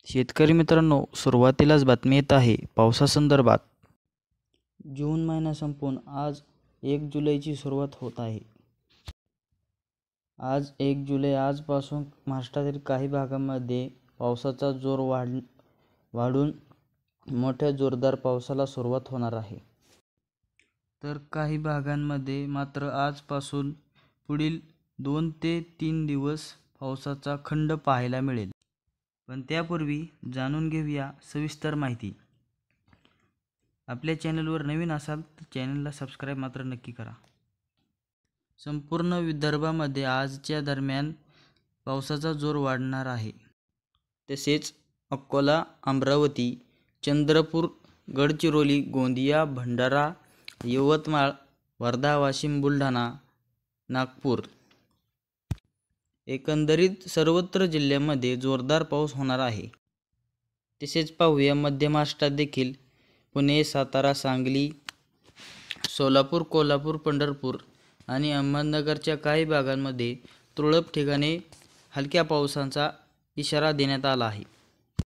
शेतकरी मित्रांनो, सुरुवातीलाच बातमी येत आहे पावसासंदर्भात. जून महिना संपून आज 1 जुलैची सुरुवात होत आहे. आज 1 जुलै आजपासून महाराष्ट्रातील काही भागांमध्ये पावसाचा जोर वाढून मोठ्या जोरदार पावसाला सुरुवात होणार आहे. तर काही भागांमध्ये मात्र आजपासून पुढील 2 ते 3 दिवस पावसाचा खंड पाहायला मिळेल. पण त्यापूर्वी जाणून घेऊया सविस्तर माहिती. आपल्या चॅनलवर नवीन असाल तर चॅनलला सबस्क्राईब मात्र नक्की करा. संपूर्ण विदर्भामध्ये आजच्या दरम्यान पावसाचा जोर वाढणार आहे. तसेच अकोला, अमरावती, चंद्रपूर, गडचिरोली, गोंदिया, भंडारा, यवतमाळ, वर्धा, वाशिम, बुलढाणा, नागपूर एकंदरीत सर्वत्र जिल्ह्यांमध्ये जोरदार पाऊस होणार आहे. तसेच पाहूया मध्य महाराष्ट्रात देखील पुणे, सातारा, सांगली, सोलापूर, कोल्हापूर, पंढरपूर आणि अहमदनगरच्या काही भागांमध्ये तुरळक ठिकाणी हलक्या पावसाचा इशारा देण्यात आला आहे.